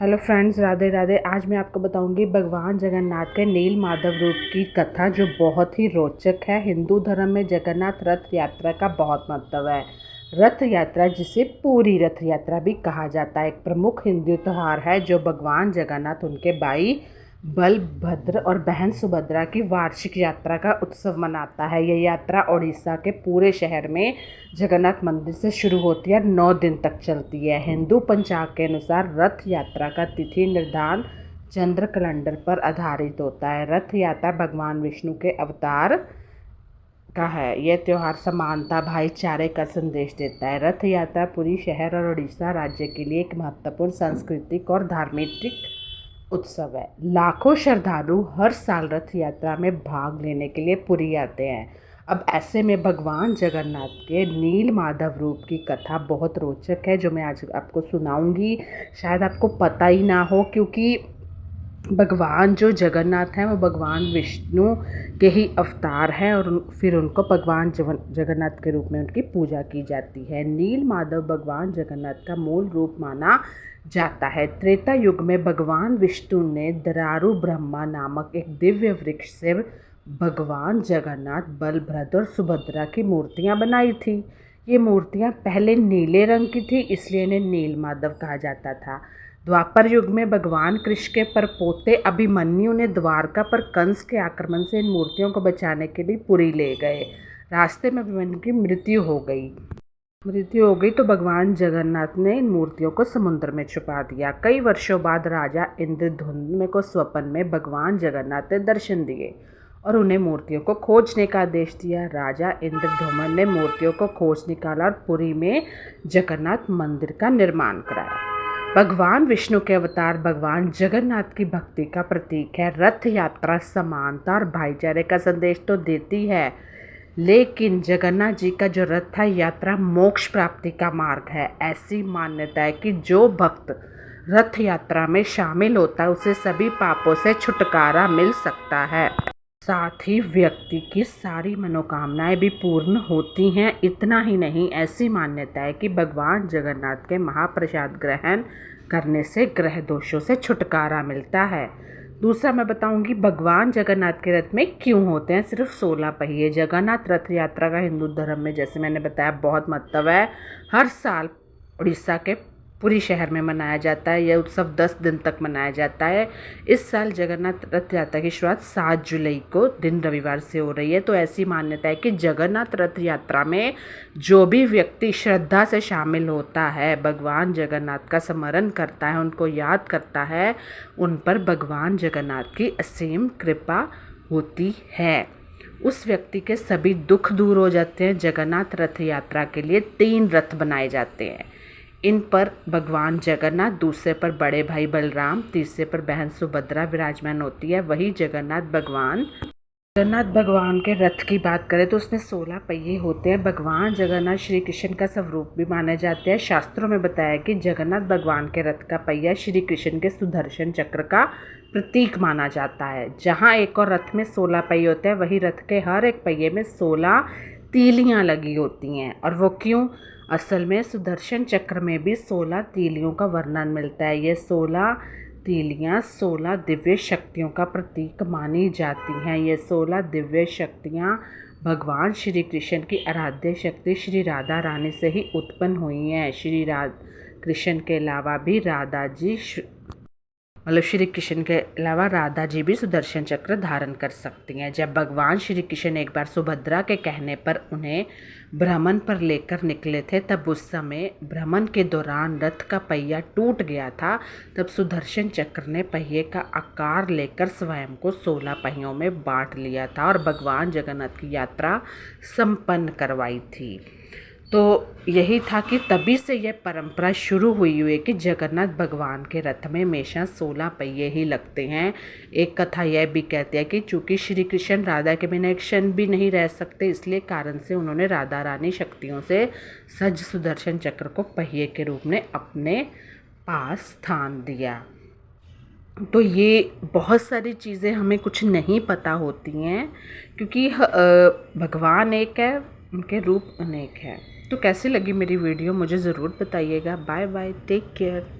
Hello friends, Radhe Radhe. आज मैं आपको बताऊंगी भगवान जगन्नाथ के नील माधव रूप की कथा, जो बहुत ही रोचक है। हिंदू धर्म में जगन्नाथ रथ यात्रा का बहुत महत्व है। रथ यात्रा, जिसे पूरी रथ यात्रा भी कहा जाता है, एक प्रमुख हिंदू त्यौहार है जो भगवान जगन्नाथ, उनके भाई बलभद्र और बहन सुभद्रा की वार्षिक यात्रा का उत्सव मनाता है। यह यात्रा उड़ीसा के पूरे शहर में जगन्नाथ मंदिर से शुरू होती है, 9 दिन तक चलती है। हिंदू पंचांग के अनुसार रथ यात्रा का तिथि निर्धारण चंद्र कैलेंडर पर आधारित होता है। रथ यात्रा भगवान विष्णु के अवतार का है। यह त्यौहार समानता, भाईचारे का संदेश देता है। रथ यात्रा पूरी शहर और उड़ीसा राज्य के लिए एक महत्वपूर्ण सांस्कृतिक और धार्मिक उत्सव है। लाखों श्रद्धालु हर साल रथ यात्रा में भाग लेने के लिए पुरी आते हैं। अब ऐसे में भगवान जगन्नाथ के नील माधव रूप की कथा बहुत रोचक है, जो मैं आज आपको सुनाऊंगी। शायद आपको पता ही ना हो, क्योंकि भगवान जो जगन्नाथ हैं वो भगवान विष्णु के ही अवतार हैं, और फिर उनको भगवान जगन्नाथ के रूप में उनकी पूजा की जाती है। नील माधव भगवान जगन्नाथ का मूल रूप माना जाता है। त्रेता युग में भगवान विष्णु ने दरारू ब्रह्मा नामक एक दिव्य वृक्ष से भगवान जगन्नाथ, बलभद्र और सुभद्रा की मूर्तियां बनाई थी। ये मूर्तियां पहले नीले रंग की थी, इसलिए इन्हें नील माधव कहा जाता था। द्वापर युग में भगवान कृष्ण के परपोते अभिमन्यु ने द्वारका पर कंस के आक्रमण से इन मूर्तियों को बचाने के लिए पुरी ले गए। रास्ते में अभिमन्यु की मृत्यु हो गई तो भगवान जगन्नाथ ने इन मूर्तियों को समुद्र में छुपा दिया। कई वर्षों बाद राजा इंद्रद्युम्न को स्वप्न में भगवान जगन्नाथ ने दर्शन दिए और उन्हें मूर्तियों को खोजने का आदेश दिया। राजा इंद्रद्युम्न ने मूर्तियों को खोज निकाला और पुरी में जगन्नाथ मंदिर का निर्माण कराया। भगवान विष्णु के अवतार भगवान जगन्नाथ की भक्ति का प्रतीक है। रथ यात्रा समानता और भाईचारे का संदेश तो देती है, लेकिन जगन्नाथ जी का जो रथ यात्रा मोक्ष प्राप्ति का मार्ग है। ऐसी मान्यता है कि जो भक्त रथ यात्रा में शामिल होता है उसे सभी पापों से छुटकारा मिल सकता है। साथ ही व्यक्ति की सारी मनोकामनाएं भी पूर्ण होती हैं। इतना ही नहीं, ऐसी मान्यता है कि भगवान जगन्नाथ के महाप्रसाद ग्रहण करने से ग्रह दोषों से छुटकारा मिलता है। दूसरा मैं बताऊंगी, भगवान जगन्नाथ के रथ में क्यों होते हैं सिर्फ 16 पहिए। जगन्नाथ रथ यात्रा का हिंदू धर्म में, जैसे मैंने बताया, बहुत महत्व है। हर साल उड़ीसा के पूरी शहर में मनाया जाता है। यह उत्सव 10 दिन तक मनाया जाता है। इस साल जगन्नाथ रथ यात्रा की शुरुआत 7 जुलाई को दिन रविवार से हो रही है। तो ऐसी मान्यता है कि जगन्नाथ रथ यात्रा में जो भी व्यक्ति श्रद्धा से शामिल होता है, भगवान जगन्नाथ का स्मरण करता है, उनको याद करता है, उन पर भगवान जगन्नाथ की असीम कृपा होती है। उस व्यक्ति के सभी दुख दूर हो जाते हैं। जगन्नाथ रथ यात्रा के लिए 3 रथ बनाए जाते हैं। इन पर भगवान जगन्नाथ, दूसरे पर बड़े भाई बलराम, तीसरे पर बहन सुभद्रा विराजमान होती है। वही जगन्नाथ भगवान के रथ की बात करें तो उसमें 16 पहिए होते हैं। भगवान जगन्नाथ श्री कृष्ण का स्वरूप भी माने जाते हैं। शास्त्रों में बताया कि जगन्नाथ भगवान के रथ का पहिया श्री कृष्ण के सुदर्शन चक्र का प्रतीक माना जाता है। जहाँ एक और रथ में 16 पहिए होते हैं, वही रथ के हर एक पहिए में 16 तीलियाँ लगी होती हैं। और वो क्यों? असल में सुदर्शन चक्र में भी 16 तीलियों का वर्णन मिलता है। ये 16 तीलियाँ 16 दिव्य शक्तियों का प्रतीक मानी जाती हैं। ये 16 दिव्य शक्तियाँ भगवान श्री कृष्ण की आराध्य शक्ति श्री राधा रानी से ही उत्पन्न हुई हैं। श्री कृष्ण के अलावा भी श्री कृष्ण के अलावा राधा जी भी सुदर्शन चक्र धारण कर सकती हैं। जब भगवान श्री कृष्ण एक बार सुभद्रा के कहने पर उन्हें भ्रमण पर लेकर निकले थे, तब उस समय भ्रमण के दौरान रथ का पहिया टूट गया था। तब सुदर्शन चक्र ने पहिए का आकार लेकर स्वयं को 16 पहियों में बांट लिया था और भगवान जगन्नाथ की यात्रा संपन्न करवाई थी। तो यही था कि तभी से यह परंपरा शुरू हुई है कि जगन्नाथ भगवान के रथ में हमेशा 16 पहिए ही लगते हैं। एक कथा यह भी कहती है कि चूँकि श्री कृष्ण राधा के बिना एक क्षण भी नहीं रह सकते, इसलिए कारण से उन्होंने राधा रानी शक्तियों से सज सुदर्शन चक्र को पहिए के रूप में अपने पास स्थान दिया। तो ये बहुत सारी चीज़ें हमें कुछ नहीं पता होती हैं, क्योंकि भगवान एक है, उनके रूप अनेक हैं। तो कैसी लगी मेरी वीडियो मुझे ज़रूर बताइएगा। Bye bye, take care.